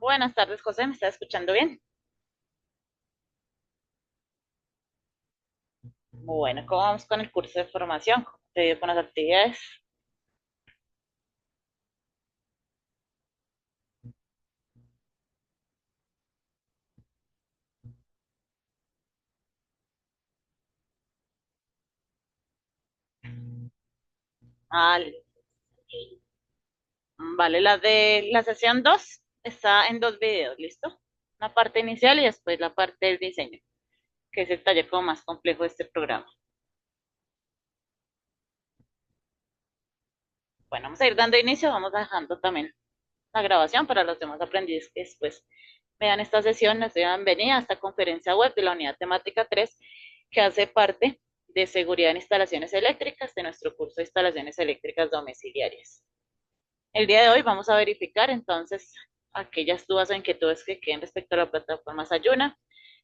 Buenas tardes, José, ¿me está escuchando bien? Bueno, ¿cómo vamos con el curso de formación? ¿Cómo te dio con las actividades? Ah, vale, la de la sesión 2 está en dos videos, ¿listo? Una parte inicial y después la parte del diseño, que es el taller como más complejo de este programa. Bueno, vamos a ir dando inicio, vamos dejando también la grabación para los demás aprendices que después vean esta sesión. Les doy la bienvenida a esta conferencia web de la unidad temática 3, que hace parte de seguridad en instalaciones eléctricas de nuestro curso de instalaciones eléctricas domiciliarias. El día de hoy vamos a verificar entonces aquellas dudas o inquietudes que queden respecto a la plataforma Sayuna,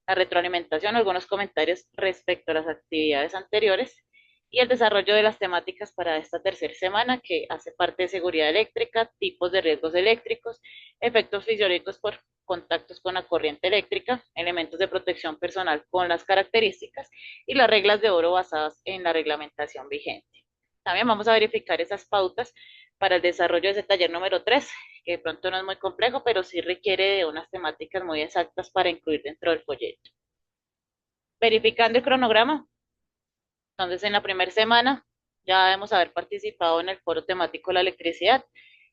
la retroalimentación, algunos comentarios respecto a las actividades anteriores y el desarrollo de las temáticas para esta tercera semana, que hace parte de seguridad eléctrica, tipos de riesgos eléctricos, efectos fisiológicos por contactos con la corriente eléctrica, elementos de protección personal con las características y las reglas de oro basadas en la reglamentación vigente. También vamos a verificar esas pautas para el desarrollo de ese taller número 3, que de pronto no es muy complejo, pero sí requiere de unas temáticas muy exactas para incluir dentro del folleto. Verificando el cronograma, entonces en la primera semana ya debemos haber participado en el foro temático de la electricidad.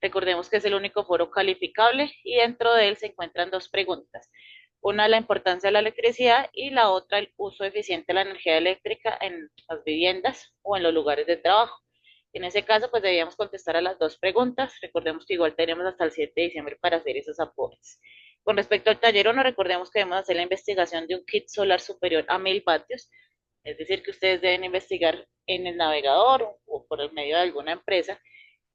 Recordemos que es el único foro calificable y dentro de él se encuentran dos preguntas. Una, la importancia de la electricidad y la otra, el uso eficiente de la energía eléctrica en las viviendas o en los lugares de trabajo. En ese caso, pues debíamos contestar a las dos preguntas. Recordemos que igual tenemos hasta el 7 de diciembre para hacer esos aportes. Con respecto al taller 1, recordemos que debemos hacer la investigación de un kit solar superior a 1000 vatios, es decir, que ustedes deben investigar en el navegador o por el medio de alguna empresa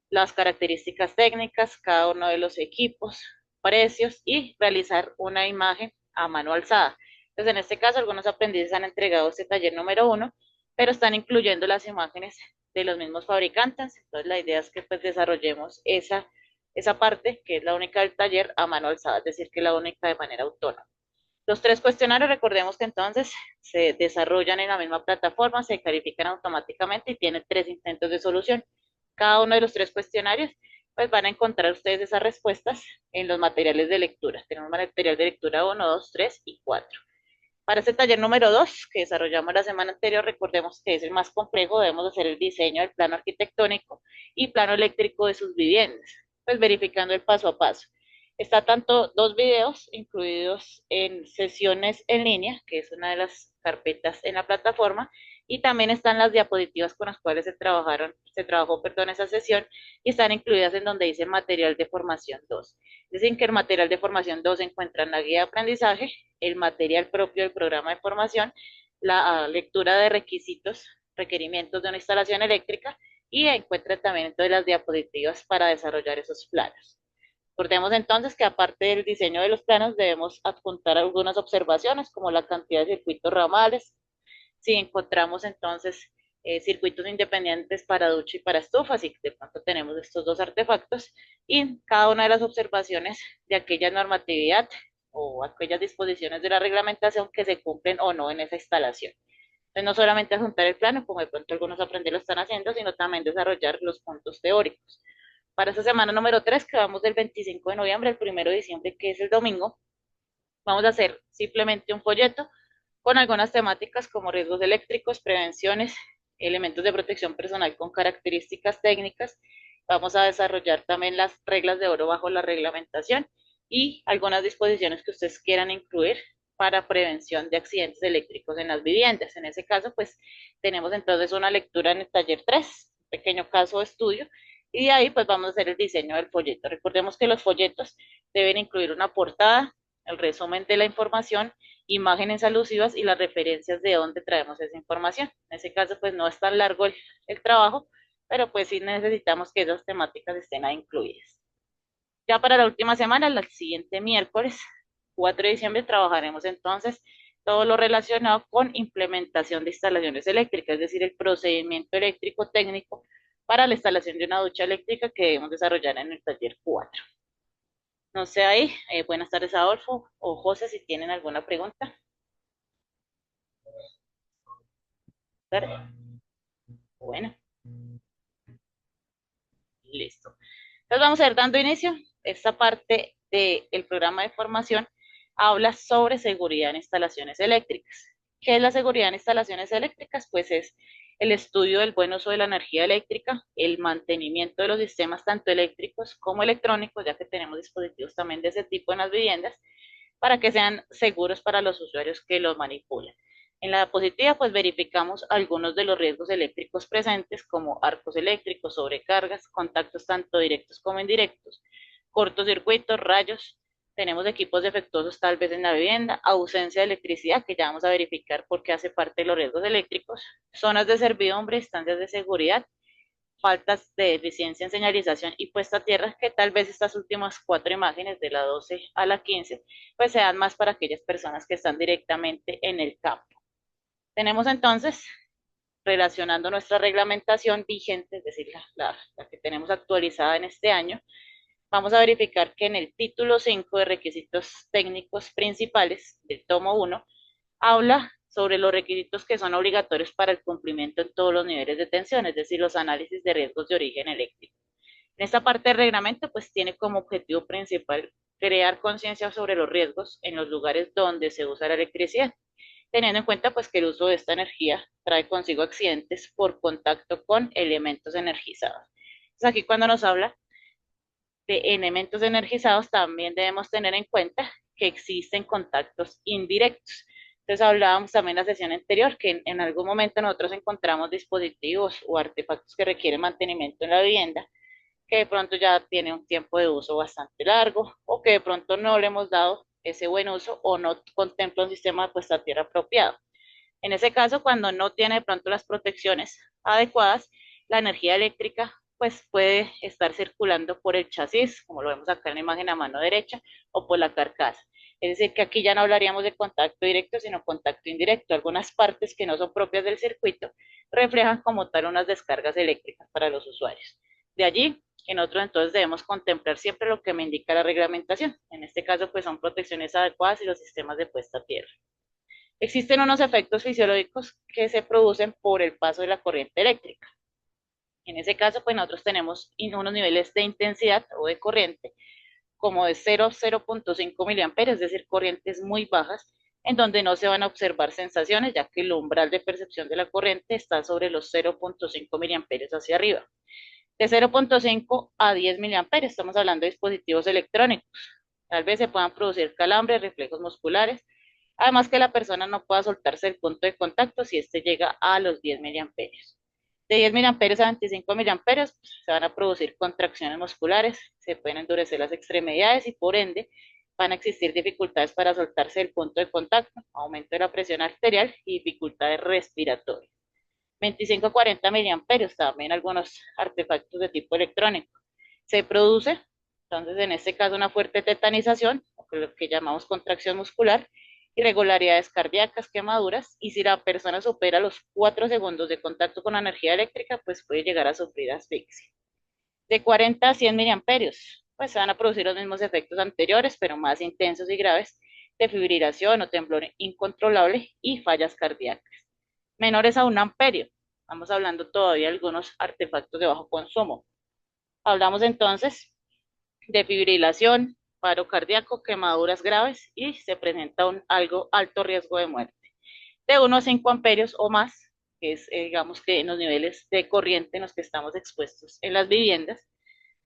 las características técnicas, cada uno de los equipos, precios y realizar una imagen a mano alzada. Entonces, en este caso, algunos aprendices han entregado este taller número 1, pero están incluyendo las imágenes de los mismos fabricantes. Entonces, la idea es que pues desarrollemos esa parte, que es la única del taller, a mano alzada, es decir, que es la única de manera autónoma. Los tres cuestionarios, recordemos que entonces se desarrollan en la misma plataforma, se califican automáticamente y tienen tres intentos de solución. Cada uno de los tres cuestionarios, pues van a encontrar ustedes esas respuestas en los materiales de lectura. Tenemos material de lectura 1, 2, 3 y 4. Para este taller número 2, que desarrollamos la semana anterior, recordemos que es el más complejo, debemos hacer el diseño del plano arquitectónico y plano eléctrico de sus viviendas, pues verificando el paso a paso. Está tanto dos videos incluidos en sesiones en línea, que es una de las carpetas en la plataforma, y también están las diapositivas con las cuales se trabajó, perdón, esa sesión, y están incluidas en donde dice material de formación 2. Dicen que el material de formación 2 se encuentra en la guía de aprendizaje, el material propio del programa de formación, la lectura de requisitos, requerimientos de una instalación eléctrica y encuentra también entonces las diapositivas para desarrollar esos planos. Recordemos entonces que aparte del diseño de los planos debemos adjuntar algunas observaciones como la cantidad de circuitos ramales, si encontramos entonces circuitos independientes para ducha y para estufa, así que de pronto tenemos estos dos artefactos y cada una de las observaciones de aquella normatividad o aquellas disposiciones de la reglamentación que se cumplen o no en esa instalación. Entonces, no solamente adjuntar el plano, como de pronto algunos aprendidos lo están haciendo, sino también desarrollar los puntos teóricos. Para esta semana número 3, que vamos del 25 de noviembre al 1 de diciembre, que es el domingo, vamos a hacer simplemente un folleto con algunas temáticas como riesgos eléctricos, prevenciones, elementos de protección personal con características técnicas. Vamos a desarrollar también las reglas de oro bajo la reglamentación y algunas disposiciones que ustedes quieran incluir para prevención de accidentes eléctricos en las viviendas. En ese caso, pues tenemos entonces una lectura en el taller 3, un pequeño caso de estudio, y de ahí pues vamos a hacer el diseño del folleto. Recordemos que los folletos deben incluir una portada, el resumen de la información, imágenes alusivas y las referencias de dónde traemos esa información. En ese caso, pues no es tan largo el trabajo, pero pues sí necesitamos que esas temáticas estén ahí incluidas. Ya para la última semana, el siguiente miércoles, 4 de diciembre, trabajaremos entonces todo lo relacionado con implementación de instalaciones eléctricas, es decir, el procedimiento eléctrico técnico para la instalación de una ducha eléctrica que debemos desarrollar en el taller 4. No sé ahí. Buenas tardes, Adolfo o José, si tienen alguna pregunta. Bueno, listo. Entonces vamos a ir dando inicio. Esta parte del programa de formación habla sobre seguridad en instalaciones eléctricas. ¿Qué es la seguridad en instalaciones eléctricas? Pues es el estudio del buen uso de la energía eléctrica, el mantenimiento de los sistemas tanto eléctricos como electrónicos, ya que tenemos dispositivos también de ese tipo en las viviendas, para que sean seguros para los usuarios que los manipulan. En la diapositiva, pues verificamos algunos de los riesgos eléctricos presentes, como arcos eléctricos, sobrecargas, contactos tanto directos como indirectos, cortocircuitos, rayos. Tenemos equipos defectuosos tal vez en la vivienda, ausencia de electricidad, que ya vamos a verificar por qué hace parte de los riesgos eléctricos, zonas de servidumbre, instancias de seguridad, faltas de eficiencia en señalización y puesta a tierra, que tal vez estas últimas cuatro imágenes, de la 12 a la 15, pues sean más para aquellas personas que están directamente en el campo. Tenemos entonces, relacionando nuestra reglamentación vigente, es decir, la que tenemos actualizada en este año, vamos a verificar que en el título 5 de requisitos técnicos principales del tomo 1 habla sobre los requisitos que son obligatorios para el cumplimiento en todos los niveles de tensión, es decir, los análisis de riesgos de origen eléctrico. En esta parte del reglamento, pues tiene como objetivo principal crear conciencia sobre los riesgos en los lugares donde se usa la electricidad, teniendo en cuenta pues que el uso de esta energía trae consigo accidentes por contacto con elementos energizados. Entonces aquí cuando nos habla de elementos energizados, también debemos tener en cuenta que existen contactos indirectos. Entonces hablábamos también en la sesión anterior que en algún momento nosotros encontramos dispositivos o artefactos que requieren mantenimiento en la vivienda, que de pronto ya tiene un tiempo de uso bastante largo o que de pronto no le hemos dado ese buen uso o no contempla un sistema de puesta a tierra apropiado. En ese caso, cuando no tiene de pronto las protecciones adecuadas, la energía eléctrica pues puede estar circulando por el chasis, como lo vemos acá en la imagen a mano derecha, o por la carcasa. Es decir, que aquí ya no hablaríamos de contacto directo, sino contacto indirecto. Algunas partes que no son propias del circuito reflejan como tal unas descargas eléctricas para los usuarios. De allí, en otro entonces debemos contemplar siempre lo que me indica la reglamentación. En este caso, pues son protecciones adecuadas y los sistemas de puesta a tierra. Existen unos efectos fisiológicos que se producen por el paso de la corriente eléctrica. En ese caso, pues nosotros tenemos unos niveles de intensidad o de corriente como de 0 a 0.5 miliamperios, es decir, corrientes muy bajas, en donde no se van a observar sensaciones, ya que el umbral de percepción de la corriente está sobre los 0.5 miliamperios hacia arriba. De 0.5 a 10 miliamperios, estamos hablando de dispositivos electrónicos. Tal vez se puedan producir calambres, reflejos musculares, además que la persona no pueda soltarse el punto de contacto si este llega a los 10 miliamperios. De 10 miliamperios a 25 miliamperios pues, se van a producir contracciones musculares, se pueden endurecer las extremidades y por ende van a existir dificultades para soltarse el punto de contacto, aumento de la presión arterial y dificultades respiratorias. 25 a 40 miliamperios, también algunos artefactos de tipo electrónico. Se produce, entonces en este caso, una fuerte tetanización, o lo que llamamos contracción muscular, irregularidades cardíacas, quemaduras, y si la persona supera los 4 segundos de contacto con la energía eléctrica, pues puede llegar a sufrir asfixia. De 40 a 100 miliamperios, pues se van a producir los mismos efectos anteriores, pero más intensos y graves, de fibrilación o temblor incontrolable y fallas cardíacas. Menores a un amperio, estamos hablando todavía de algunos artefactos de bajo consumo. Hablamos entonces de fibrilación, paro cardíaco, quemaduras graves y se presenta un algo alto riesgo de muerte. De 1 a 5 amperios o más, que es digamos que en los niveles de corriente en los que estamos expuestos en las viviendas,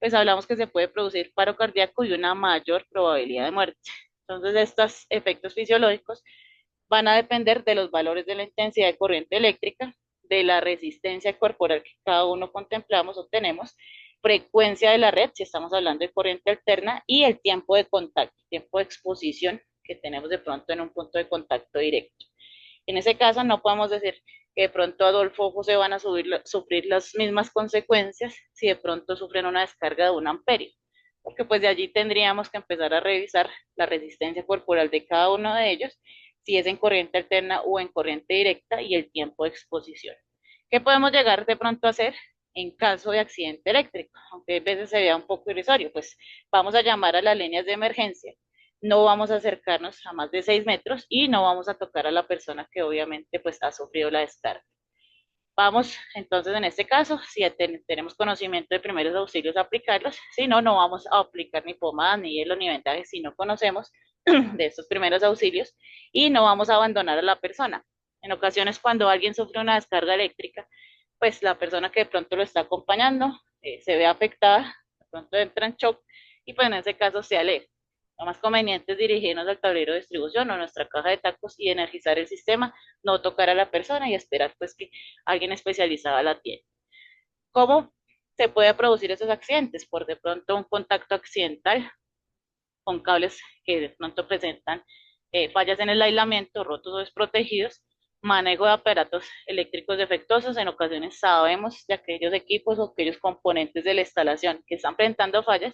pues hablamos que se puede producir paro cardíaco y una mayor probabilidad de muerte. Entonces, estos efectos fisiológicos van a depender de los valores de la intensidad de corriente eléctrica, de la resistencia corporal que cada uno contemplamos o tenemos, frecuencia de la red, si estamos hablando de corriente alterna, y el tiempo de contacto, tiempo de exposición que tenemos de pronto en un punto de contacto directo. En ese caso no podemos decir que de pronto Adolfo o José van a sufrir las mismas consecuencias si de pronto sufren una descarga de 1 amperio, porque pues de allí tendríamos que empezar a revisar la resistencia corporal de cada uno de ellos, si es en corriente alterna o en corriente directa y el tiempo de exposición. ¿Qué podemos llegar de pronto a hacer? en caso de accidente eléctrico, aunque a veces se vea un poco irrisorio, pues vamos a llamar a las líneas de emergencia, no vamos a acercarnos a más de 6 metros y no vamos a tocar a la persona que obviamente pues ha sufrido la descarga. Vamos, entonces, en este caso, si tenemos conocimiento de primeros auxilios, aplicarlos. Si no, no vamos a aplicar ni pomada, ni hielo, ni vendajes si no conocemos de estos primeros auxilios y no vamos a abandonar a la persona. En ocasiones, cuando alguien sufre una descarga eléctrica, pues la persona que de pronto lo está acompañando se ve afectada, de pronto entra en shock y pues en ese caso se aleja. Lo más conveniente es dirigirnos al tablero de distribución o nuestra caja de tacos y energizar el sistema, no tocar a la persona y esperar pues que alguien especializado la atienda. ¿Cómo se puede producir esos accidentes? Por de pronto un contacto accidental con cables que de pronto presentan fallas en el aislamiento, rotos o desprotegidos, manejo de aparatos eléctricos defectuosos. En ocasiones sabemos de aquellos equipos o aquellos componentes de la instalación que están presentando fallas,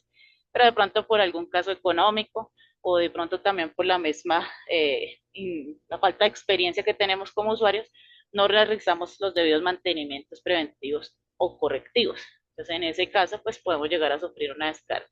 pero de pronto por algún caso económico o de pronto también por la misma, la falta de experiencia que tenemos como usuarios, no realizamos los debidos mantenimientos preventivos o correctivos. Entonces, en ese caso, pues podemos llegar a sufrir una descarga.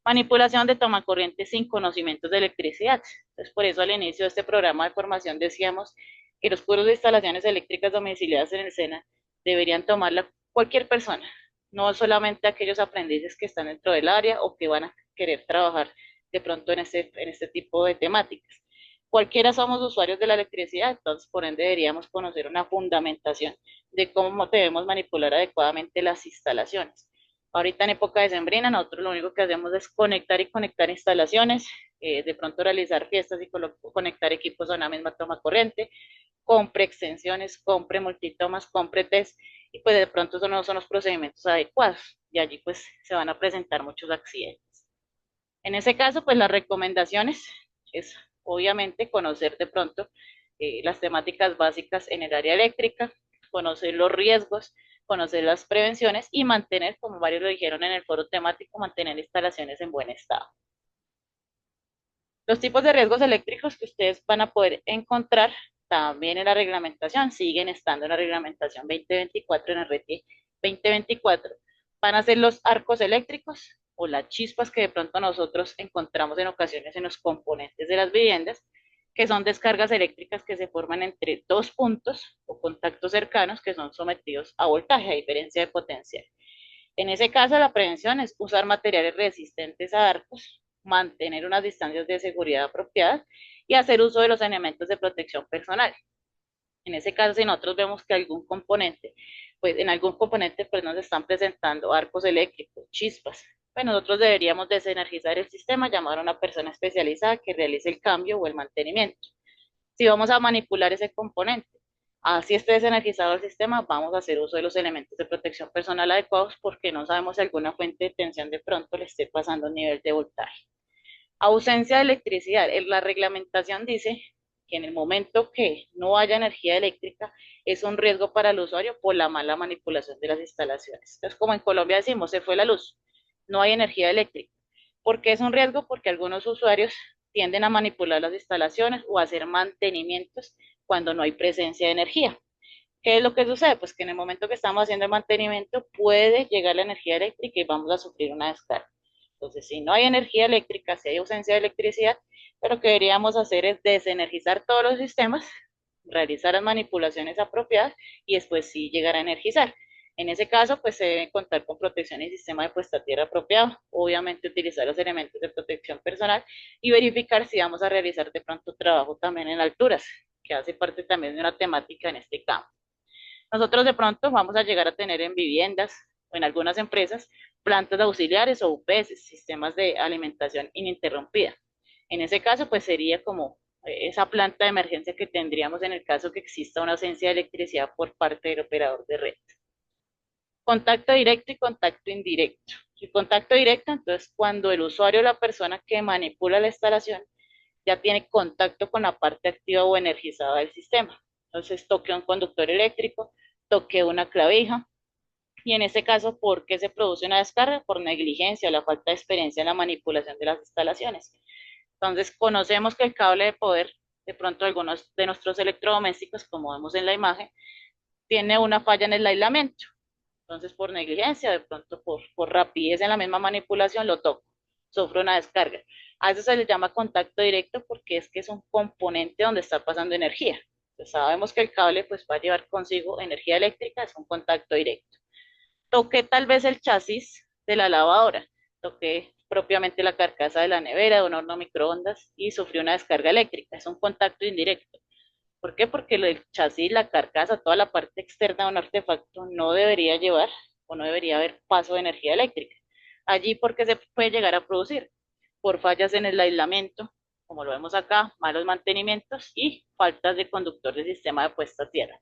Manipulación de toma corriente sin conocimientos de electricidad. Entonces, por eso al inicio de este programa de formación decíamos que los cursos de instalaciones eléctricas domiciliadas en el SENA deberían tomarla cualquier persona, no solamente aquellos aprendices que están dentro del área o que van a querer trabajar de pronto en este tipo de temáticas. Cualquiera somos usuarios de la electricidad, entonces por ende deberíamos conocer una fundamentación de cómo debemos manipular adecuadamente las instalaciones. Ahorita en época de sembrina, nosotros lo único que hacemos es conectar y conectar instalaciones, de pronto realizar fiestas y conectar equipos a una misma toma corriente, compre extensiones, compre multitomas, compre test, y pues de pronto eso no son los procedimientos adecuados, y allí pues se van a presentar muchos accidentes. En ese caso, pues las recomendaciones es obviamente conocer de pronto las temáticas básicas en el área eléctrica, conocer los riesgos, conocer las prevenciones y mantener, como varios lo dijeron en el foro temático, mantener instalaciones en buen estado. Los tipos de riesgos eléctricos que ustedes van a poder encontrar también en la reglamentación, siguen estando en la reglamentación 2024, en el RETI 2024, van a ser los arcos eléctricos o las chispas que de pronto nosotros encontramos en ocasiones en los componentes de las viviendas, que son descargas eléctricas que se forman entre dos puntos o contactos cercanos que son sometidos a voltaje, a diferencia de potencial. En ese caso, la prevención es usar materiales resistentes a arcos, mantener unas distancias de seguridad apropiadas y hacer uso de los elementos de protección personal. En ese caso, si nosotros vemos que en algún componente pues nos están presentando arcos eléctricos, chispas, pues nosotros deberíamos desenergizar el sistema, llamar a una persona especializada que realice el cambio o el mantenimiento. Si vamos a manipular ese componente, así esté desenergizado el sistema, vamos a hacer uso de los elementos de protección personal adecuados porque no sabemos si alguna fuente de tensión de pronto le esté pasando un nivel de voltaje. Ausencia de electricidad. La reglamentación dice que en el momento que no haya energía eléctrica es un riesgo para el usuario por la mala manipulación de las instalaciones. Entonces, como en Colombia decimos, se fue la luz, no hay energía eléctrica. ¿Por qué es un riesgo? Porque algunos usuarios tienden a manipular las instalaciones o a hacer mantenimientos cuando no hay presencia de energía. ¿Qué es lo que sucede? Pues que en el momento que estamos haciendo el mantenimiento puede llegar la energía eléctrica y vamos a sufrir una descarga. Entonces, si no hay energía eléctrica, si hay ausencia de electricidad, lo que deberíamos hacer es desenergizar todos los sistemas, realizar las manipulaciones apropiadas y después sí llegar a energizar. En ese caso, pues se debe contar con protección y sistema de puesta a tierra apropiado, obviamente utilizar los elementos de protección personal y verificar si vamos a realizar de pronto trabajo también en alturas, que hace parte también de una temática en este campo. Nosotros de pronto vamos a llegar a tener en viviendas o en algunas empresas plantas auxiliares o UPS, sistemas de alimentación ininterrumpida. En ese caso, pues sería como esa planta de emergencia que tendríamos en el caso que exista una ausencia de electricidad por parte del operador de red. Contacto directo y contacto indirecto. El contacto directo, entonces, cuando el usuario o la persona que manipula la instalación ya tiene contacto con la parte activa o energizada del sistema. Entonces, toque un conductor eléctrico, toque una clavija, y en este caso, ¿por qué se produce una descarga? Por negligencia o la falta de experiencia en la manipulación de las instalaciones. Entonces, conocemos que el cable de poder, de pronto algunos de nuestros electrodomésticos, como vemos en la imagen, tiene una falla en el aislamiento. Entonces, por negligencia, de pronto por rapidez en la misma manipulación, lo toco, sufro una descarga. A eso se le llama contacto directo porque es que es un componente donde está pasando energía. Pues sabemos que el cable pues va a llevar consigo energía eléctrica, es un contacto directo. Toqué tal vez el chasis de la lavadora, toqué propiamente la carcasa de la nevera, de un horno microondas y sufrí una descarga eléctrica, es un contacto indirecto. ¿Por qué? Porque el chasis, la carcasa, toda la parte externa de un artefacto no debería llevar o no debería haber paso de energía eléctrica. Allí, ¿porque se puede llegar a producir? Por fallas en el aislamiento, como lo vemos acá, malos mantenimientos y faltas de conductor del sistema de puesta a tierra.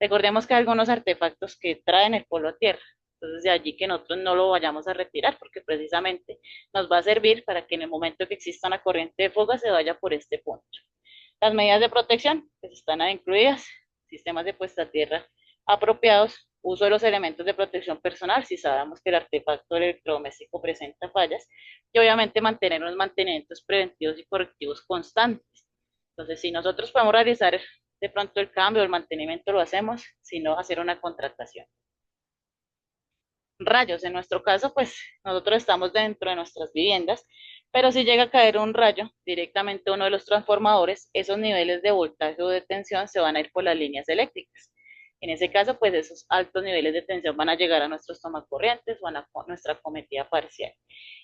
Recordemos que hay algunos artefactos que traen el polo a tierra, entonces de allí que nosotros no lo vayamos a retirar porque precisamente nos va a servir para que en el momento que exista una corriente de fuga se vaya por este punto. Las medidas de protección, pues están ahí incluidas, sistemas de puesta a tierra apropiados, uso de los elementos de protección personal si sabemos que el artefacto electrodoméstico presenta fallas, y obviamente mantener unos mantenimientos preventivos y correctivos constantes. Entonces, si nosotros podemos realizar de pronto el cambio, el mantenimiento lo hacemos, si no, hacer una contratación. Rayos, en nuestro caso, pues nosotros estamos dentro de nuestras viviendas, pero si llega a caer un rayo directamente a uno de los transformadores, esos niveles de voltaje o de tensión se van a ir por las líneas eléctricas. En ese caso, pues esos altos niveles de tensión van a llegar a nuestros tomacorrientes o a nuestra cometida parcial.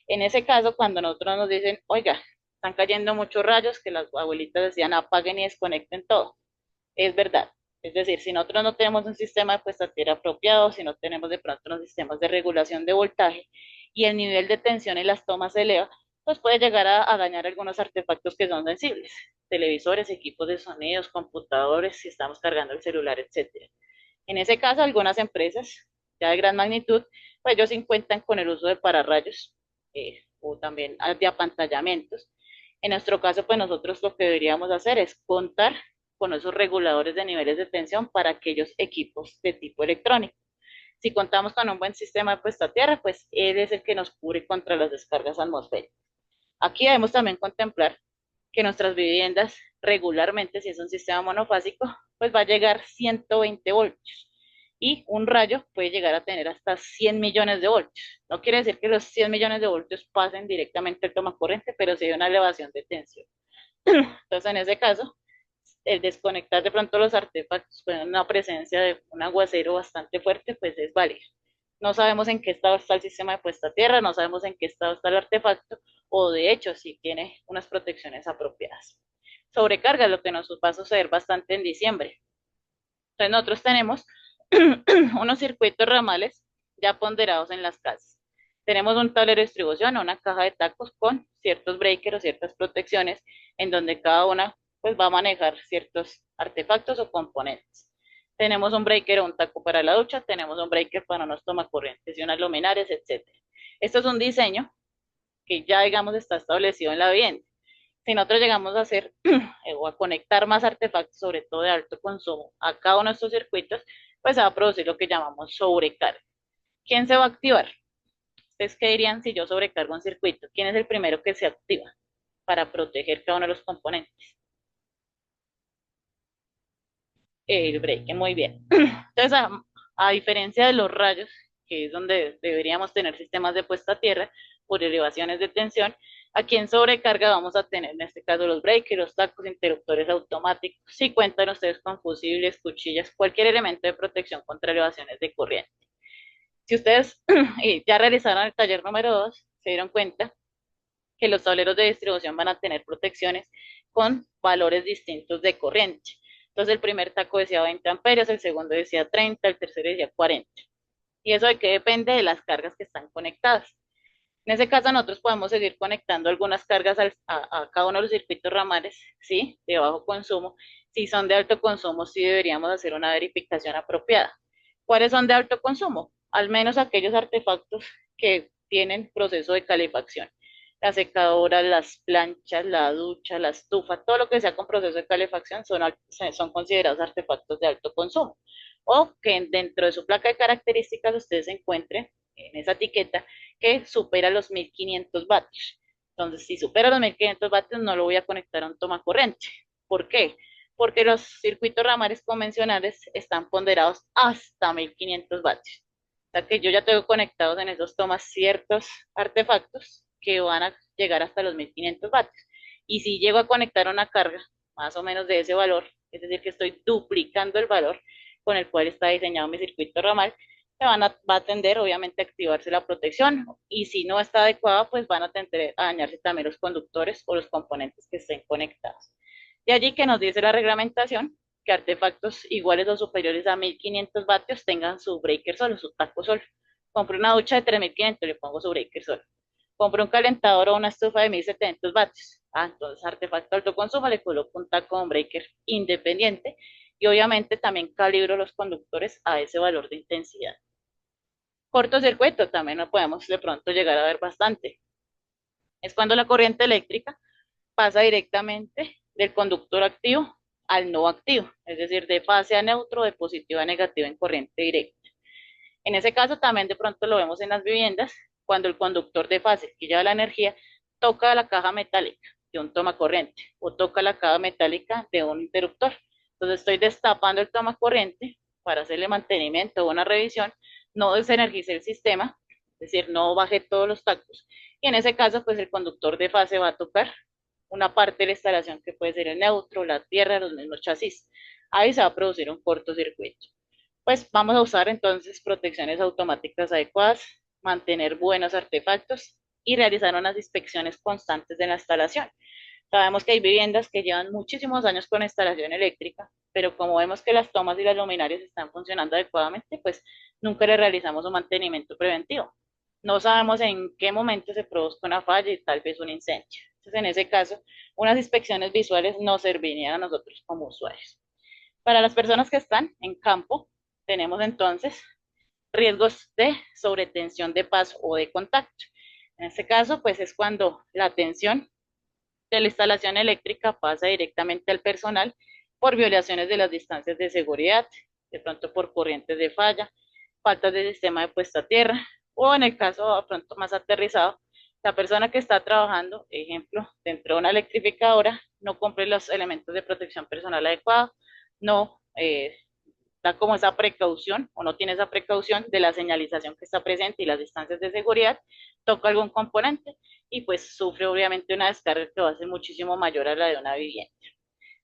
En ese caso, cuando nosotros nos dicen, oiga, están cayendo muchos rayos, que las abuelitas decían apaguen y desconecten todo, es verdad. Es decir, si nosotros no tenemos un sistema de puesta a tierra apropiado, si no tenemos de pronto unos sistemas de regulación de voltaje y el nivel de tensión en las tomas se eleva, pues puede llegar a dañar algunos artefactos que son sensibles, televisores, equipos de sonidos, computadores, si estamos cargando el celular, etcétera. En ese caso, algunas empresas ya de gran magnitud, pues ellos se cuentan con el uso de pararrayos o también de apantallamientos. En nuestro caso, pues nosotros lo que deberíamos hacer es contar con esos reguladores de niveles de tensión para aquellos equipos de tipo electrónico. Si contamos con un buen sistema de puesta a tierra, pues él es el que nos cubre contra las descargas atmosféricas. Aquí debemos también contemplar que nuestras viviendas regularmente, si es un sistema monofásico, pues va a llegar 120 voltios y un rayo puede llegar a tener hasta 100 millones de voltios. No quiere decir que los 100 millones de voltios pasen directamente al toma corriente, pero sí hay una elevación de tensión. Entonces, en ese caso, el desconectar de pronto los artefactos con una presencia de un aguacero bastante fuerte, pues es válido. No sabemos en qué estado está el sistema de puesta a tierra, no sabemos en qué estado está el artefacto, o de hecho si tiene unas protecciones apropiadas. Sobrecarga es lo que nos va a suceder bastante en diciembre. Entonces nosotros tenemos unos circuitos ramales ya ponderados en las casas. Tenemos un tablero de distribución o una caja de tacos con ciertos breakers o ciertas protecciones en donde cada una pues va a manejar ciertos artefactos o componentes. Tenemos un breaker o un taco para la ducha, tenemos un breaker para unos tomacorrientes y unas luminarias, etcétera. Esto es un diseño que ya digamos está establecido en la vivienda. Si nosotros llegamos a hacer o a conectar más artefactos, sobre todo de alto consumo, a cada uno de estos circuitos, pues se va a producir lo que llamamos sobrecarga. ¿Quién se va a activar? ¿Ustedes qué dirían si yo sobrecargo un circuito? ¿Quién es el primero que se activa para proteger cada uno de los componentes? El breaker, muy bien. Entonces, a diferencia de los rayos, que es donde deberíamos tener sistemas de puesta a tierra por elevaciones de tensión, aquí en sobrecarga vamos a tener en este caso los breakers, los tacos, interruptores automáticos, si cuentan ustedes con fusibles, cuchillas, cualquier elemento de protección contra elevaciones de corriente. Si ustedes ya realizaron el taller número 2, se dieron cuenta que los tableros de distribución van a tener protecciones con valores distintos de corriente. Entonces el primer taco decía 20 amperios, el segundo decía 30, el tercero decía 40. ¿Y eso de qué depende? De las cargas que están conectadas. En ese caso nosotros podemos seguir conectando algunas cargas a cada uno de los circuitos ramales, ¿sí? De bajo consumo. Si son de alto consumo, sí deberíamos hacer una verificación apropiada. ¿Cuáles son de alto consumo? Al menos aquellos artefactos que tienen proceso de calefacción. La secadora, las planchas, la ducha, la estufa, todo lo que sea con proceso de calefacción son considerados artefactos de alto consumo. O que dentro de su placa de características ustedes encuentren en esa etiqueta que supera los 1500 vatios. Entonces, si supera los 1500 vatios, no lo voy a conectar a un toma corriente. ¿Por qué? Porque los circuitos ramales convencionales están ponderados hasta 1500 vatios. sea que yo ya tengo conectados en esos tomas ciertos artefactos que van a llegar hasta los 1500 vatios. Y si llego a conectar una carga más o menos de ese valor, es decir, que estoy duplicando el valor con el cual está diseñado mi circuito ramal, va a tender obviamente a activarse la protección y si no está adecuada, pues van a tender a dañarse también los conductores o los componentes que estén conectados. De allí que nos dice la reglamentación que artefactos iguales o superiores a 1500 vatios tengan su breaker solo, su taco solo. Compro una ducha de 3500, le pongo su breaker solo. Compro un calentador o una estufa de 1700 vatios. Entonces artefacto de alto consumo le coloco un taco con breaker independiente y obviamente también calibro los conductores a ese valor de intensidad. Cortocircuito también lo podemos de pronto llegar a ver bastante. Es cuando la corriente eléctrica pasa directamente del conductor activo al no activo, es decir, de fase a neutro, de positivo a negativo en corriente directa. En ese caso también de pronto lo vemos en las viviendas, cuando el conductor de fase que lleva la energía toca la caja metálica de un toma corriente o toca la caja metálica de un interruptor. Entonces estoy destapando el toma corriente para hacerle mantenimiento o una revisión, no desenergice el sistema, es decir, no baje todos los tactos. Y en ese caso, pues el conductor de fase va a tocar una parte de la instalación que puede ser el neutro, la tierra, los mismos chasis. Ahí se va a producir un cortocircuito. Pues vamos a usar entonces protecciones automáticas adecuadas, mantener buenos artefactos y realizar unas inspecciones constantes de la instalación. Sabemos que hay viviendas que llevan muchísimos años con instalación eléctrica, pero como vemos que las tomas y las luminarias están funcionando adecuadamente, pues nunca le realizamos un mantenimiento preventivo. No sabemos en qué momento se produzca una falla y tal vez un incendio. Entonces, en ese caso, unas inspecciones visuales nos servirían a nosotros como usuarios. Para las personas que están en campo, tenemos entonces riesgos de sobretensión de paso o de contacto. En este caso, pues es cuando la tensión de la instalación eléctrica pasa directamente al personal por violaciones de las distancias de seguridad, de pronto por corrientes de falla, faltas de sistema de puesta a tierra, o en el caso de pronto más aterrizado, la persona que está trabajando, ejemplo, dentro de una electrificadora, no cumple los elementos de protección personal adecuados, no da como esa precaución o no tiene esa precaución de la señalización que está presente y las distancias de seguridad, toca algún componente y pues sufre obviamente una descarga que va a ser muchísimo mayor a la de una vivienda.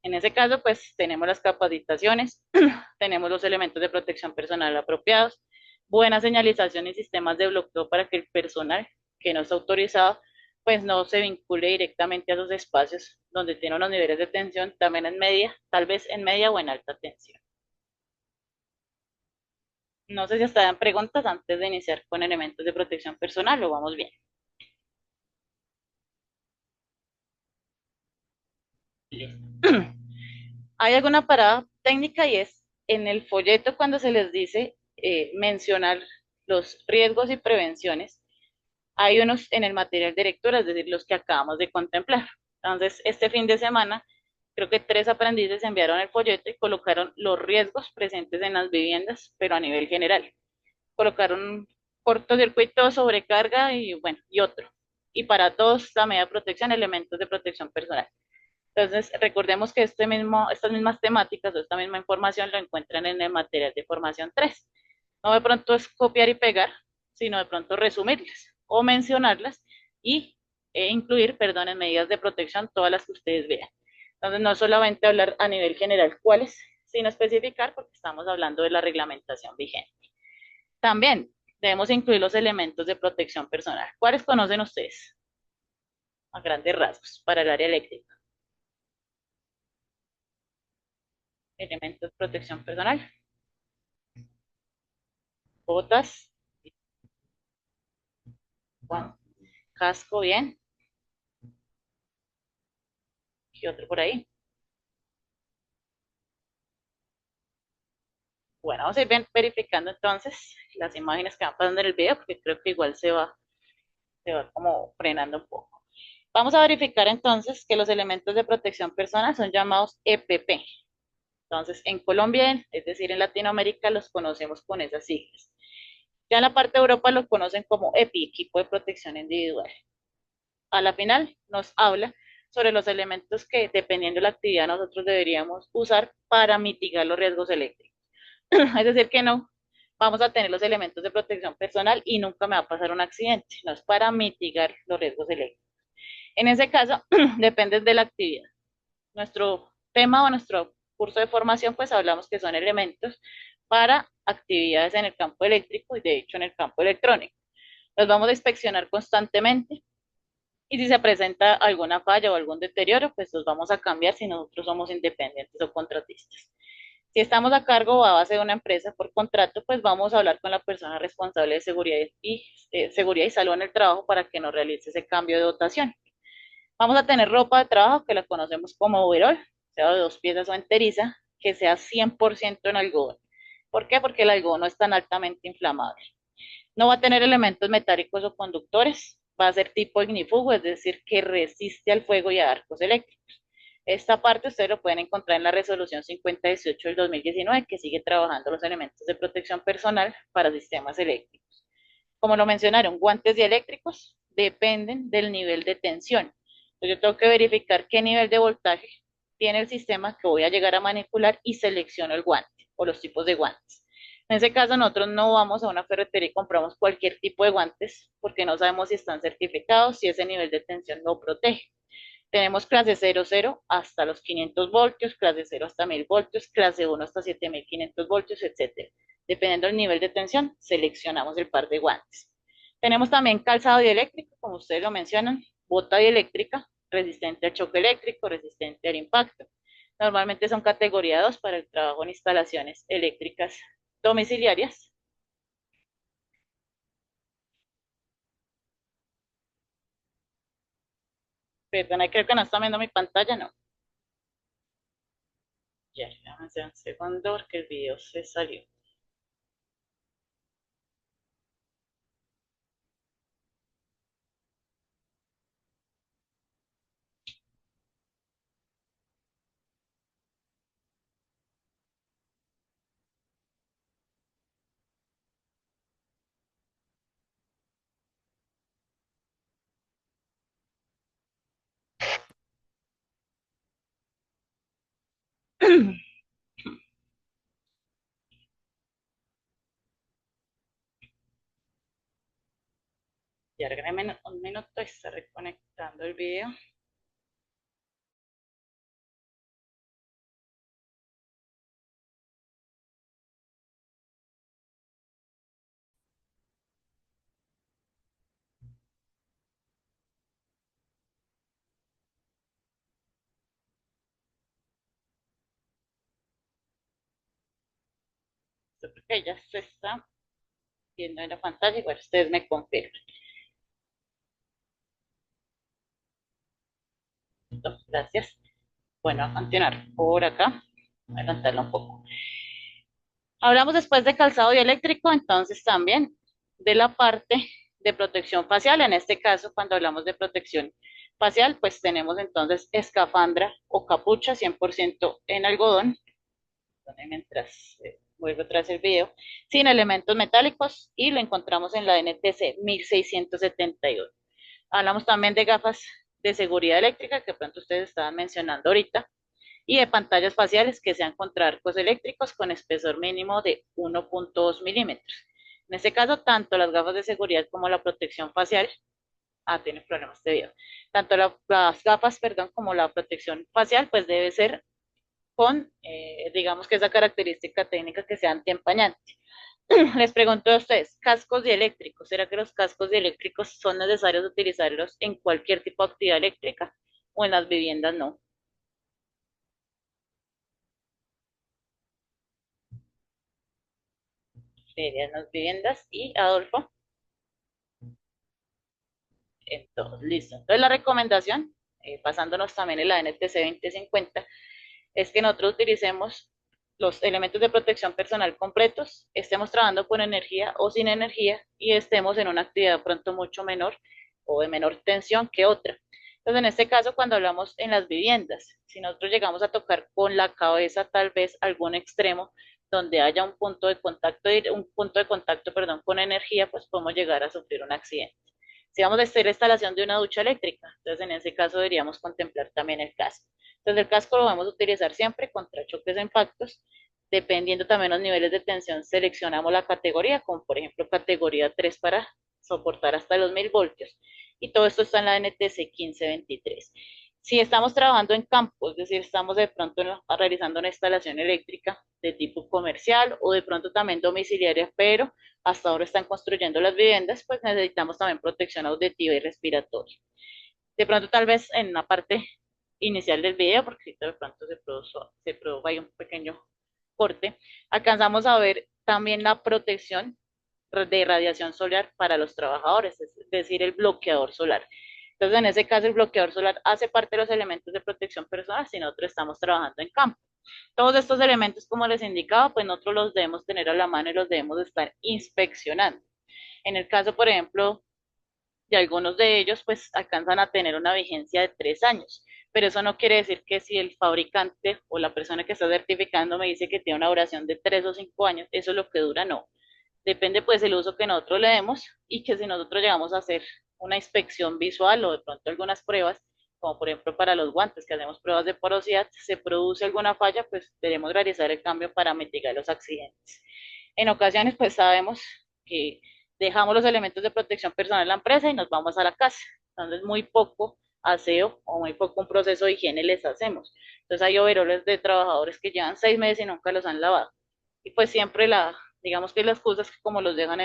En ese caso, pues tenemos las capacitaciones, tenemos los elementos de protección personal apropiados, buena señalización y sistemas de bloqueo para que el personal que no está autorizado pues no se vincule directamente a esos espacios donde tiene unos niveles de tensión también en media, tal vez en media o en alta tensión. No sé si estaban preguntas antes de iniciar con elementos de protección personal o vamos bien. Hay alguna parada técnica y es en el folleto cuando se les dice mencionar los riesgos y prevenciones, hay unos en el material de lectura, es decir, los que acabamos de contemplar. Entonces, este fin de semana, creo que 3 aprendices enviaron el folleto y colocaron los riesgos presentes en las viviendas, pero a nivel general. Colocaron cortocircuito, sobrecarga y bueno, y otro. Y para todos la medida de protección, elementos de protección personal. Entonces, recordemos que estas mismas temáticas o esta misma información lo encuentran en el material de formación 3. No de pronto es copiar y pegar, sino de pronto resumirlas o mencionarlas y incluir, perdón, en medidas de protección todas las que ustedes vean. Entonces, no solamente hablar a nivel general cuáles, sino especificar porque estamos hablando de la reglamentación vigente. También debemos incluir los elementos de protección personal. ¿Cuáles conocen ustedes? A grandes rasgos para el área eléctrica. Elementos de protección personal. Botas. Bueno, casco, bien. ¿Qué otro por ahí? Bueno, vamos a ir verificando entonces las imágenes que van pasando en el video, porque creo que igual se va como frenando un poco. Vamos a verificar entonces que los elementos de protección personal son llamados EPP. Entonces, en Colombia, es decir, en Latinoamérica, los conocemos con esas siglas. Ya en la parte de Europa los conocen como EPI, equipo de protección individual. A la final nos habla sobre los elementos que, dependiendo de la actividad, nosotros deberíamos usar para mitigar los riesgos eléctricos. Es decir, que no vamos a tener los elementos de protección personal y nunca me va a pasar un accidente. No es para mitigar los riesgos eléctricos. En ese caso, depende de la actividad. Nuestro tema o nuestro curso de formación, pues hablamos que son elementos para actividades en el campo eléctrico y de hecho en el campo electrónico. Los vamos a inspeccionar constantemente y si se presenta alguna falla o algún deterioro, pues los vamos a cambiar si nosotros somos independientes o contratistas. Si estamos a cargo o a base de una empresa por contrato, pues vamos a hablar con la persona responsable de seguridad y salud en el trabajo para que nos realice ese cambio de dotación. Vamos a tener ropa de trabajo que la conocemos como overol, sea de 2 piezas o enteriza, que sea 100% en algodón. ¿Por qué? Porque el algodón no es tan altamente inflamable. No va a tener elementos metálicos o conductores, va a ser tipo ignífugo, es decir, que resiste al fuego y a arcos eléctricos. Esta parte ustedes lo pueden encontrar en la resolución 5018 del 2019, que sigue trabajando los elementos de protección personal para sistemas eléctricos. Como lo mencionaron, guantes dieléctricos dependen del nivel de tensión. Entonces yo tengo que verificar qué nivel de voltaje tiene el sistema que voy a llegar a manipular y selecciono el guante o los tipos de guantes. En ese caso, nosotros no vamos a una ferretería y compramos cualquier tipo de guantes porque no sabemos si están certificados, si ese nivel de tensión lo protege. Tenemos clase 00 hasta los 500 voltios, clase 0 hasta 1000 voltios, clase 1 hasta 7500 voltios, etcétera. Dependiendo del nivel de tensión, seleccionamos el par de guantes. Tenemos también calzado dieléctrico, como ustedes lo mencionan, bota dieléctrica, resistente al choque eléctrico, resistente al impacto. Normalmente son categoría 2 para el trabajo en instalaciones eléctricas domiciliarias. Perdón, creo que no está viendo mi pantalla, no. Ya, déjame un segundo porque el video se salió. Ya, regálame un minuto, está reconectando el video. Porque ya se está viendo en la pantalla, igual ustedes me confirman. Gracias. Bueno, a continuar por acá, adelantarlo un poco. Hablamos después de calzado dieléctrico, entonces también de la parte de protección facial. En este caso, cuando hablamos de protección facial, pues tenemos entonces escafandra o capucha 100% en algodón, mientras vuelvo atrás el video, sin elementos metálicos y lo encontramos en la NTC 1671. Hablamos también de gafas de seguridad eléctrica que pronto ustedes estaban mencionando ahorita y de pantallas faciales que sean contra arcos eléctricos con espesor mínimo de 1.2 milímetros. En este caso, tanto las gafas de seguridad como la protección facial, tiene problemas de video, tanto las gafas, perdón, como la protección facial, pues debe ser con, digamos que esa característica técnica que sea antiempañante. Les pregunto a ustedes, cascos dieléctricos, ¿será que los cascos dieléctricos son necesarios utilizarlos en cualquier tipo de actividad eléctrica o en las viviendas no? En las viviendas y Adolfo, en todos, listo. Entonces la recomendación, basándonos también en la NTC 2050, es que nosotros utilicemos los elementos de protección personal completos, estemos trabajando con energía o sin energía y estemos en una actividad pronto mucho menor o de menor tensión que otra. Entonces, en este caso, cuando hablamos en las viviendas, si nosotros llegamos a tocar con la cabeza tal vez algún extremo donde haya un punto de contacto, perdón, con energía, pues podemos llegar a sufrir un accidente. Si vamos a hacer la instalación de una ducha eléctrica, entonces en ese caso deberíamos contemplar también el casco. Entonces el casco lo vamos a utilizar siempre contra choques de impactos Dependiendo también los niveles de tensión, seleccionamos la categoría, como por ejemplo categoría 3 para soportar hasta los 1000 voltios. Y todo esto está en la NTC 1523. Si estamos trabajando en campo, es decir, estamos de pronto realizando una instalación eléctrica de tipo comercial o de pronto también domiciliaria, pero hasta ahora están construyendo las viviendas, pues necesitamos también protección auditiva y respiratoria. De pronto tal vez en una parte inicial del video, porque si de pronto se produjo ahí un pequeño corte, alcanzamos a ver también la protección de radiación solar para los trabajadores, es decir, el bloqueador solar. Entonces, en ese caso, el bloqueador solar hace parte de los elementos de protección personal si nosotros estamos trabajando en campo. Todos estos elementos, como les indicaba, pues nosotros los debemos tener a la mano y los debemos estar inspeccionando. En el caso, por ejemplo, y algunos de ellos pues alcanzan a tener una vigencia de 3 años. Pero eso no quiere decir que si el fabricante o la persona que está certificando me dice que tiene una duración de 3 o 5 años, eso es lo que dura, no. Depende pues del uso que nosotros le demos y que si nosotros llegamos a hacer una inspección visual o de pronto algunas pruebas, como por ejemplo para los guantes que hacemos pruebas de porosidad, se produce alguna falla, pues debemos realizar el cambio para mitigar los accidentes. En ocasiones pues sabemos que dejamos los elementos de protección personal en la empresa y nos vamos a la casa. Entonces, muy poco aseo o muy poco un proceso de higiene les hacemos. Entonces, hay overoles de trabajadores que llevan 6 meses y nunca los han lavado. Y pues siempre digamos que las cosas como los dejan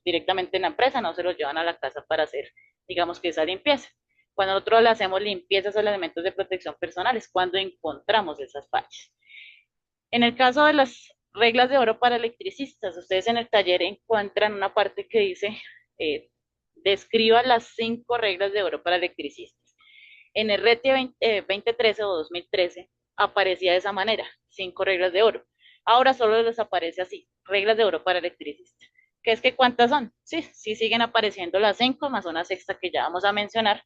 directamente en la empresa, no se los llevan a la casa para hacer, digamos que esa limpieza. Cuando nosotros le hacemos limpiezas a los elementos de protección personal es cuando encontramos esas fallas. En el caso de las reglas de oro para electricistas, ustedes en el taller encuentran una parte que dice, describa las 5 reglas de oro para electricistas. En el RETI 2013 o 2013 aparecía de esa manera, 5 reglas de oro. Ahora solo les aparece así, reglas de oro para electricistas. ¿Qué es que cuántas son? Sí, sí siguen apareciendo las 5 más una sexta que ya vamos a mencionar,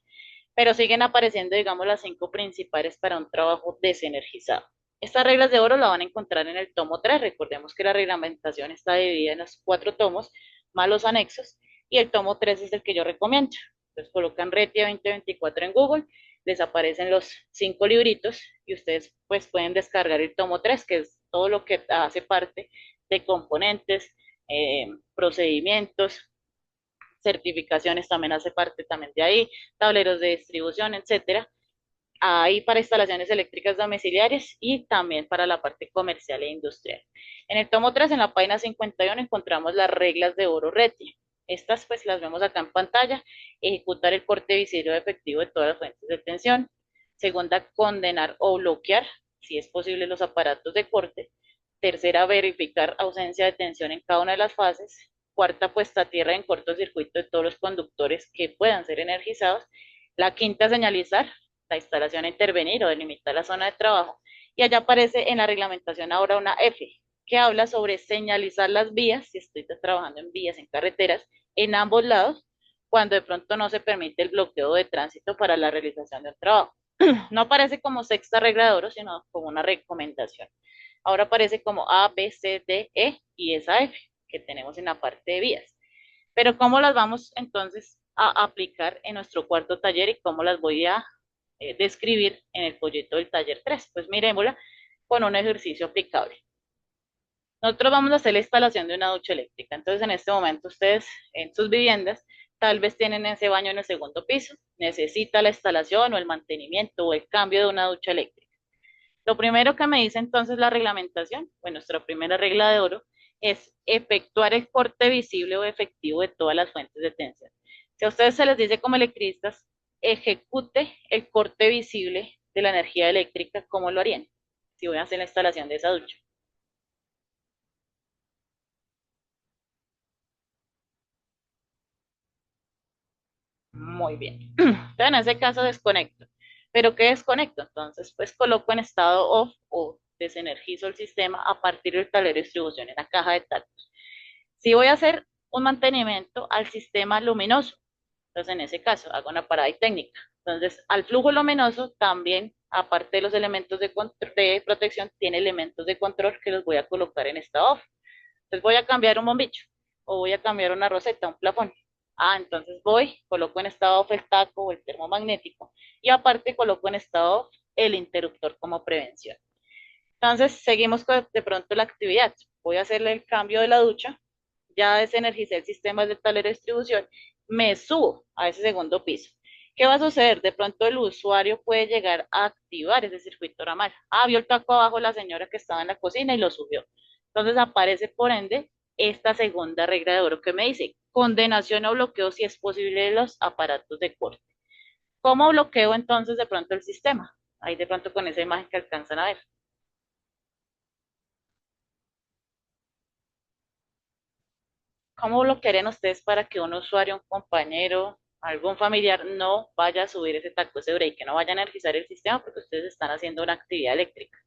pero siguen apareciendo, digamos, las 5 principales para un trabajo desenergizado. Estas reglas de oro la van a encontrar en el tomo 3. Recordemos que la reglamentación está dividida en los 4 tomos, más los anexos, y el tomo 3 es el que yo recomiendo. Entonces colocan RETIA 2024 en Google, les aparecen los 5 libritos y ustedes pues pueden descargar el tomo 3, que es todo lo que hace parte de componentes, procedimientos, certificaciones también hace parte también de ahí, tableros de distribución, etcétera. Ahí para instalaciones eléctricas domiciliarias y también para la parte comercial e industrial. En el tomo 3, en la página 51, encontramos las reglas de oro RETI. Estas pues las vemos acá en pantalla. Ejecutar el corte visible o efectivo de todas las fuentes de tensión. Segunda, condenar o bloquear, si es posible, los aparatos de corte. Tercera, verificar ausencia de tensión en cada una de las fases. Cuarta, puesta a tierra en cortocircuito de todos los conductores que puedan ser energizados. La quinta, señalizar la instalación a intervenir o delimitar la zona de trabajo. Y allá aparece en la reglamentación ahora una F, que habla sobre señalizar las vías, si estoy trabajando en vías, en carreteras, en ambos lados, cuando de pronto no se permite el bloqueo de tránsito para la realización del trabajo. No aparece como sexta regla de oro, sino como una recomendación. Ahora aparece como A, B, C, D, E y esa F que tenemos en la parte de vías. Pero ¿cómo las vamos entonces a aplicar en nuestro cuarto taller y cómo las voy a describir en el folleto del taller 3? Pues miremosla con un ejercicio aplicable. Nosotros vamos a hacer la instalación de una ducha eléctrica. Entonces, en este momento, ustedes en sus viviendas tal vez tienen ese baño en el segundo piso, necesita la instalación o el mantenimiento o el cambio de una ducha eléctrica. Lo primero que me dice entonces la reglamentación, pues nuestra primera regla de oro, es efectuar el corte visible o efectivo de todas las fuentes de tensión. Si a ustedes se les dice como electricistas, ejecute el corte visible de la energía eléctrica, ¿cómo lo harían? Si voy a hacer la instalación de esa ducha. Muy bien. Entonces, en ese caso desconecto. ¿Pero qué desconecto? Entonces, pues coloco en estado off o desenergizo el sistema a partir del tablero de distribución en la caja de datos. Si voy a hacer un mantenimiento al sistema luminoso, entonces en ese caso hago una parada y técnica. Entonces, al flujo luminoso también, aparte de los elementos de protección, tiene elementos de control que los voy a colocar en estado off. Entonces voy a cambiar un bombillo o voy a cambiar una roseta, un plafón. Ah, entonces voy, coloco en estado off el taco o el termomagnético y aparte coloco en estado off el interruptor como prevención. Entonces, seguimos con de pronto la actividad. Voy a hacerle el cambio de la ducha, ya desenergicé el sistema de tablero de distribución, me subo a ese segundo piso. ¿Qué va a suceder? De pronto el usuario puede llegar a activar ese circuito ramal. Ah, vio el taco abajo la señora que estaba en la cocina y lo subió. Entonces aparece por ende esta segunda regla de oro que me dice condenación o bloqueo si es posible de los aparatos de corte. ¿Cómo bloqueo entonces de pronto el sistema? Ahí de pronto con esa imagen que alcanzan a ver. ¿Cómo bloquearían ustedes para que un usuario, un compañero, algún familiar no vaya a subir ese tacto, ese break, que no vaya a energizar el sistema porque ustedes están haciendo una actividad eléctrica?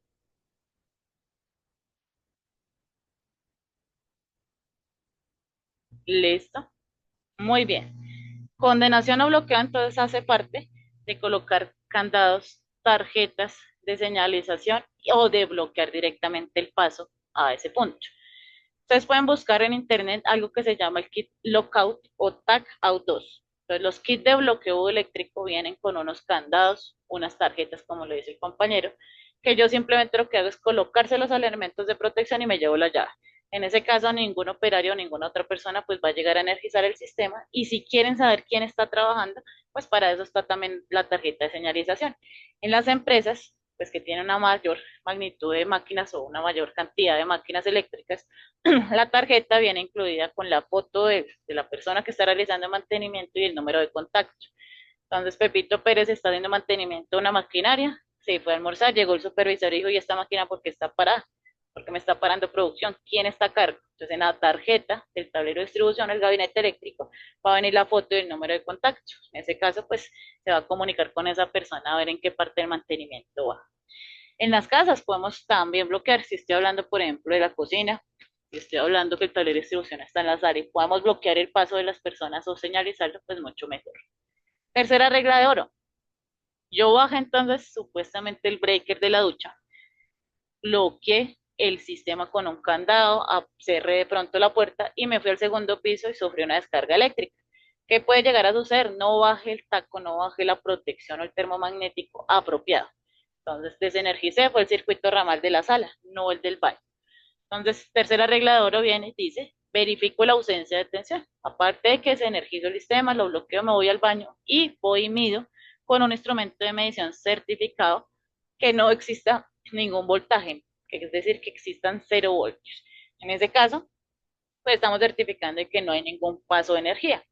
¿Listo? Muy bien. Condenación o bloqueo entonces hace parte de colocar candados, tarjetas de señalización o de bloquear directamente el paso a ese punto. Ustedes pueden buscar en internet algo que se llama el kit lockout o tag out 2. Entonces, los kits de bloqueo eléctrico vienen con unos candados, unas tarjetas, como lo dice el compañero, que yo simplemente lo que hago es colocárselos a los elementos de protección y me llevo la llave. En ese caso, ningún operario o ninguna otra persona pues va a llegar a energizar el sistema y si quieren saber quién está trabajando, pues para eso está también la tarjeta de señalización. En las empresas, pues que tienen una mayor magnitud de máquinas o una mayor cantidad de máquinas eléctricas, la tarjeta viene incluida con la foto de la persona que está realizando el mantenimiento y el número de contacto. Entonces, Pepito Pérez está haciendo mantenimiento de una maquinaria, se fue a almorzar, llegó el supervisor y dijo, ¿y esta máquina por qué está parada? Porque me está parando producción. ¿Quién está a cargo? Entonces, en la tarjeta del tablero de distribución, el gabinete eléctrico, va a venir la foto y el número de contacto. En ese caso, pues, se va a comunicar con esa persona a ver en qué parte del mantenimiento va. En las casas podemos también bloquear, si estoy hablando, por ejemplo, de la cocina, si estoy hablando que el tablero de distribución está en la sala y podamos bloquear el paso de las personas o señalizarlo, pues mucho mejor. Tercera regla de oro. Yo bajé entonces supuestamente el breaker de la ducha, bloqueé el sistema con un candado, cerré de pronto la puerta y me fui al segundo piso y sufrí una descarga eléctrica. ¿Qué puede llegar a suceder? No bajé el taco, no bajé la protección o el termomagnético apropiado. Entonces desenergicé, fue el circuito ramal de la sala, no el del baño. Entonces, tercera regla de oro viene y dice, verifico la ausencia de tensión. Aparte de que se energiza el sistema, lo bloqueo, me voy al baño y voy y mido con un instrumento de medición certificado que no exista ningún voltaje, que es decir, que existan 0 voltios. En ese caso, pues estamos certificando que no hay ningún paso de energía.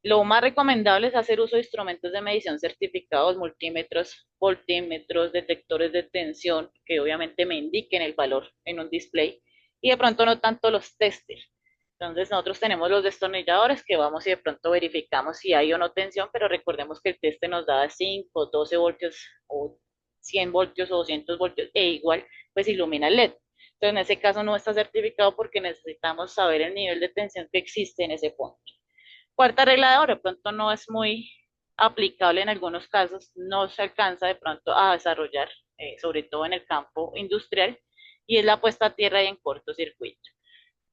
Lo más recomendable es hacer uso de instrumentos de medición certificados, multímetros, voltímetros, detectores de tensión, que obviamente me indiquen el valor en un display, y de pronto no tanto los testers. Entonces nosotros tenemos los destornilladores que vamos y de pronto verificamos si hay o no tensión, pero recordemos que el teste nos da 5, 12 voltios o 100 voltios o 200 voltios e igual pues ilumina el LED. Entonces en ese caso no está certificado porque necesitamos saber el nivel de tensión que existe en ese punto. Cuarta regla de oro, de pronto no es muy aplicable en algunos casos, no se alcanza de pronto a desarrollar, sobre todo en el campo industrial, y es la puesta a tierra y en cortocircuito.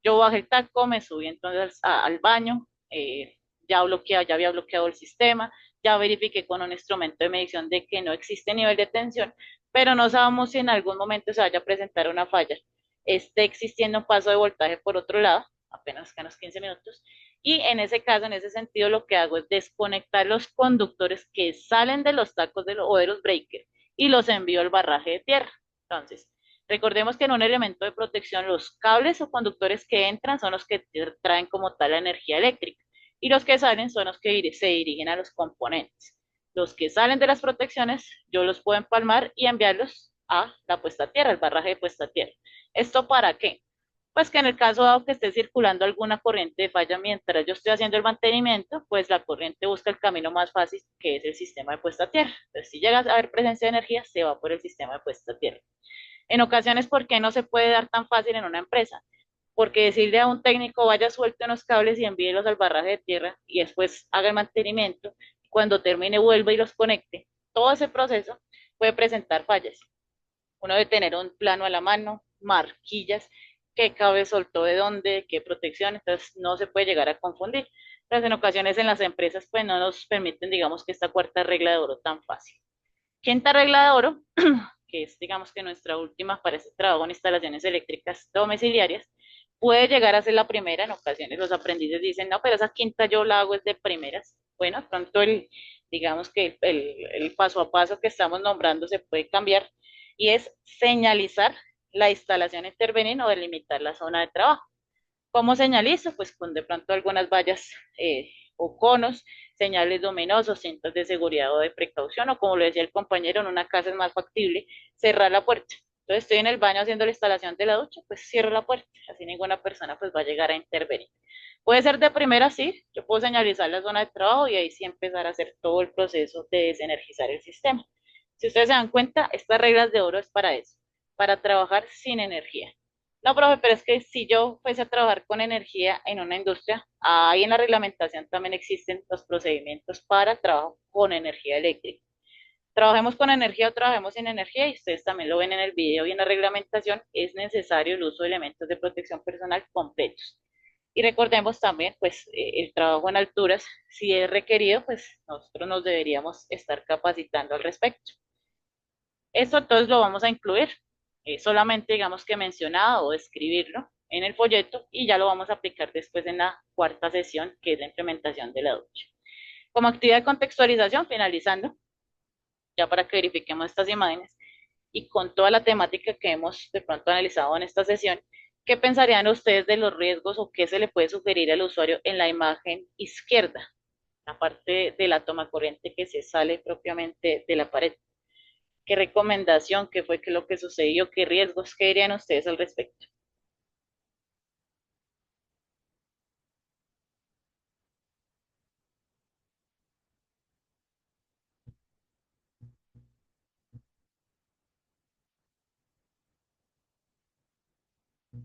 Yo bajé el taco, me subí entonces al baño, ya había bloqueado el sistema, ya verifiqué con un instrumento de medición de que no existe nivel de tensión, pero no sabemos si en algún momento se vaya a presentar una falla. Esté existiendo un paso de voltaje por otro lado, apenas que unos 15 minutos, y en ese caso, en ese sentido, lo que hago es desconectar los conductores que salen de los tacos o de los breakers y los envío al barraje de tierra. Entonces, recordemos que en un elemento de protección los cables o conductores que entran son los que traen como tal la energía eléctrica y los que salen son los que se dirigen a los componentes. Los que salen de las protecciones yo los puedo empalmar y enviarlos a la puesta a tierra, el barraje de puesta a tierra. ¿Esto para qué? Pues que en el caso dado que esté circulando alguna corriente de falla mientras yo estoy haciendo el mantenimiento, pues la corriente busca el camino más fácil, que es el sistema de puesta a tierra. Entonces, si llega a haber presencia de energía, se va por el sistema de puesta a tierra. En ocasiones, ¿por qué no se puede dar tan fácil en una empresa? Porque decirle a un técnico vaya suelte unos cables y envíelos al barraje de tierra y después haga el mantenimiento, cuando termine vuelva y los conecte, todo ese proceso puede presentar fallas. Uno debe tener un plano a la mano, marquillas, qué cabe soltó de dónde, qué protección, entonces no se puede llegar a confundir. Entonces en ocasiones en las empresas pues no nos permiten digamos que esta cuarta regla de oro tan fácil. Quinta regla de oro que es, digamos que nuestra última para este trabajo en instalaciones eléctricas domiciliarias, puede llegar a ser la primera. En ocasiones los aprendices dicen, no, pero esa quinta yo la hago es de primeras. Bueno, pronto digamos que el paso a paso que estamos nombrando se puede cambiar y es señalizar la instalación a intervenir o delimitar la zona de trabajo. ¿Cómo señalizo? Pues con de pronto algunas vallas o conos, señales luminosos, cintas de seguridad o de precaución, o como lo decía el compañero, en una casa es más factible cerrar la puerta. Entonces estoy en el baño haciendo la instalación de la ducha, pues cierro la puerta, así ninguna persona pues va a llegar a intervenir. Puede ser de primera, sí, yo puedo señalizar la zona de trabajo y ahí sí empezar a hacer todo el proceso de desenergizar el sistema. Si ustedes se dan cuenta, estas reglas de oro es para eso, para trabajar sin energía. No, profe, pero es que si yo fuese a trabajar con energía en una industria, ahí en la reglamentación también existen los procedimientos para trabajo con energía eléctrica. Trabajemos con energía o trabajemos sin energía, y ustedes también lo ven en el video y en la reglamentación, es necesario el uso de elementos de protección personal completos. Y recordemos también, pues, el trabajo en alturas, si es requerido, pues nosotros nos deberíamos estar capacitando al respecto. Esto entonces lo vamos a incluir, solamente digamos que mencionado o escribirlo en el folleto y ya lo vamos a aplicar después en la cuarta sesión, que es la implementación de la ducha. Como actividad de contextualización, finalizando, ya para que verifiquemos estas imágenes y con toda la temática que hemos de pronto analizado en esta sesión, ¿qué pensarían ustedes de los riesgos o qué se le puede sugerir al usuario en la imagen izquierda, la parte de la toma corriente que se sale propiamente de la pared? ¿Qué recomendación, qué fue lo que sucedió, qué riesgos, qué dirían ustedes al respecto?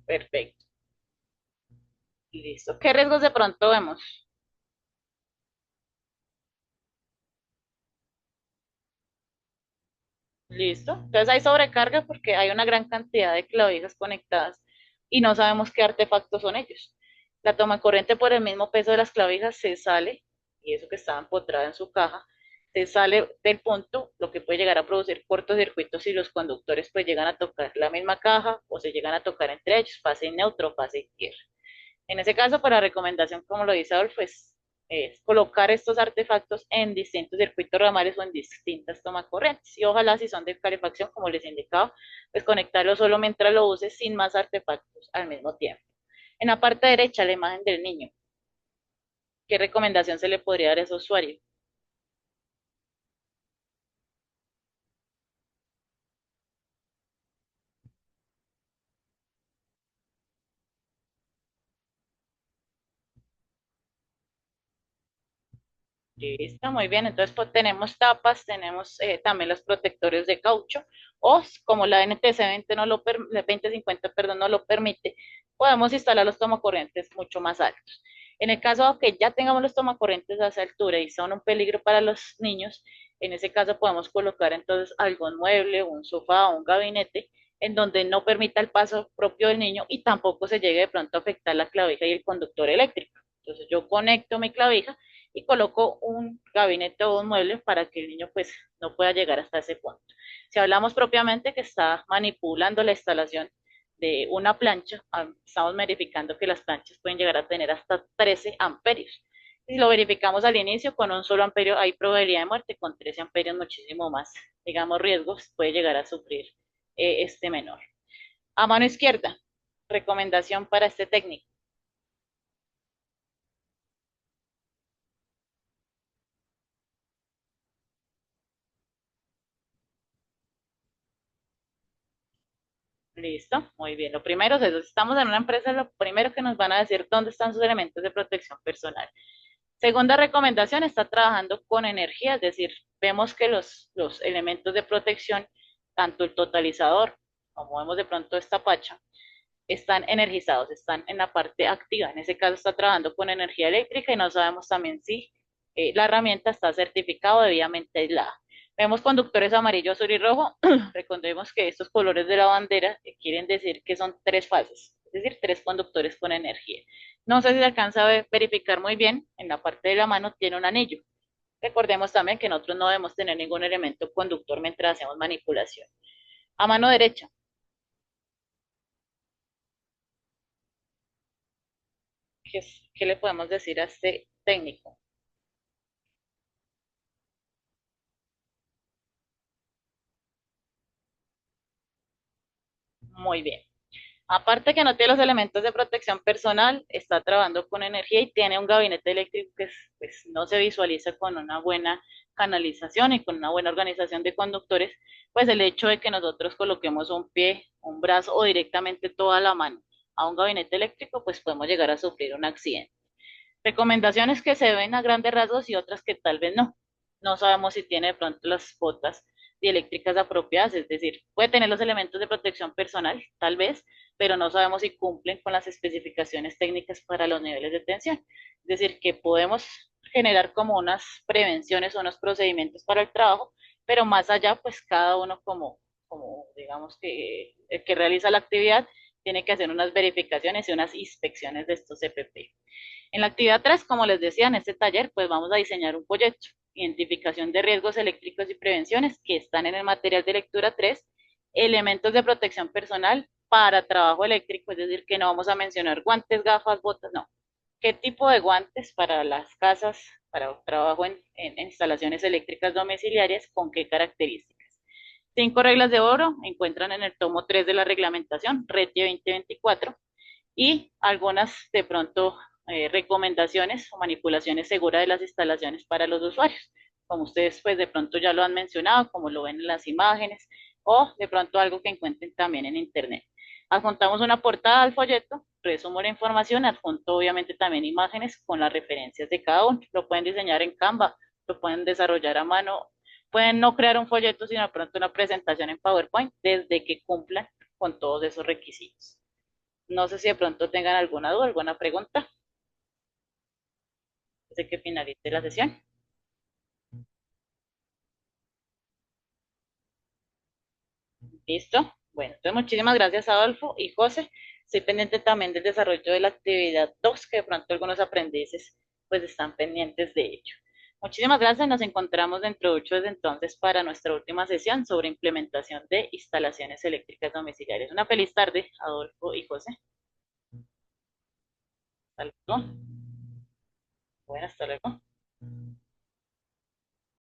Perfecto, listo. ¿Qué riesgos de pronto vemos? Listo. Entonces hay sobrecarga porque hay una gran cantidad de clavijas conectadas y no sabemos qué artefactos son ellos. La toma corriente por el mismo peso de las clavijas se sale, y eso que estaba empotrada en su caja, se sale del punto, lo que puede llegar a producir cortocircuitos si los conductores pues llegan a tocar la misma caja o se llegan a tocar entre ellos, fase neutro, fase tierra. En ese caso, para recomendación, como lo dice Adolfo, es colocar estos artefactos en distintos circuitos ramales o en distintas tomas corrientes. Y ojalá, si son de calefacción, como les indicaba, pues conectarlo solo mientras lo uses sin más artefactos al mismo tiempo. En la parte derecha, la imagen del niño. ¿Qué recomendación se le podría dar a ese usuario? Listo, muy bien. Entonces, pues tenemos tapas, tenemos también los protectores de caucho, o como la NTC 20 no lo 2050, perdón, no lo permite, podemos instalar los tomacorrientes mucho más altos. En el caso de que ya tengamos los tomacorrientes a esa altura y son un peligro para los niños, en ese caso podemos colocar entonces algún mueble, un sofá o un gabinete en donde no permita el paso propio del niño y tampoco se llegue de pronto a afectar la clavija y el conductor eléctrico. Entonces yo conecto mi clavija y coloco un gabinete o un mueble para que el niño pues no pueda llegar hasta ese punto. Si hablamos propiamente que está manipulando la instalación de una plancha, estamos verificando que las planchas pueden llegar a tener hasta 13 amperios. Si lo verificamos al inicio, con un solo amperio hay probabilidad de muerte, con 13 amperios muchísimo más, digamos, riesgos puede llegar a sufrir este menor. A mano izquierda, recomendación para este técnico. Listo, muy bien. Lo primero es eso. Si estamos en una empresa, lo primero que nos van a decir dónde están sus elementos de protección personal. Segunda recomendación, está trabajando con energía, es decir, vemos que los elementos de protección, tanto el totalizador como vemos de pronto esta pacha, están energizados, están en la parte activa. En ese caso está trabajando con energía eléctrica y no sabemos también si la herramienta está certificada o debidamente aislada. Vemos conductores amarillo, azul y rojo. Recordemos que estos colores de la bandera quieren decir que son tres fases, es decir, tres conductores con energía. No sé si se alcanza a verificar muy bien, en la parte de la mano tiene un anillo. Recordemos también que nosotros no debemos tener ningún elemento conductor mientras hacemos manipulación. A mano derecha, ¿qué le podemos decir a este técnico? Muy bien. Aparte que no tiene los elementos de protección personal, está trabajando con energía y tiene un gabinete eléctrico que pues, no se visualiza con una buena canalización y con una buena organización de conductores, pues el hecho de que nosotros coloquemos un pie, un brazo o directamente toda la mano a un gabinete eléctrico, pues podemos llegar a sufrir un accidente. Recomendaciones que se ven a grandes rasgos y otras que tal vez no. No sabemos si tiene de pronto las botas dieléctricas apropiadas, es decir, puede tener los elementos de protección personal, tal vez, pero no sabemos si cumplen con las especificaciones técnicas para los niveles de tensión. Es decir, que podemos generar como unas prevenciones o unos procedimientos para el trabajo, pero más allá, pues cada uno como digamos que el que realiza la actividad tiene que hacer unas verificaciones y unas inspecciones de estos CPP. En la actividad 3, como les decía, en este taller, pues vamos a diseñar un folleto, identificación de riesgos eléctricos y prevenciones que están en el material de lectura 3, elementos de protección personal para trabajo eléctrico, es decir, que no vamos a mencionar guantes, gafas, botas, no. ¿Qué tipo de guantes para las casas, para trabajo en instalaciones eléctricas domiciliarias, con qué características? 5 reglas de oro encuentran en el tomo 3 de la reglamentación, RETIE 2024, y algunas de pronto recomendaciones o manipulaciones seguras de las instalaciones para los usuarios, como ustedes pues de pronto ya lo han mencionado, como lo ven en las imágenes, o de pronto algo que encuentren también en internet. Adjuntamos una portada al folleto, resumo la información, adjunto obviamente también imágenes con las referencias de cada uno. Lo pueden diseñar en Canva, lo pueden desarrollar a mano, pueden no crear un folleto, sino de pronto una presentación en PowerPoint, desde que cumplan con todos esos requisitos. No sé si de pronto tengan alguna duda, alguna pregunta, desde que finalice la sesión. ¿Listo? Bueno, entonces muchísimas gracias Adolfo y José. Estoy pendiente también del desarrollo de la actividad 2, que de pronto algunos aprendices pues están pendientes de ello. Muchísimas gracias, nos encontramos dentro de 8 desde entonces para nuestra última sesión sobre implementación de instalaciones eléctricas domiciliarias. Una feliz tarde, Adolfo y José. Hasta luego. Bueno, hasta luego.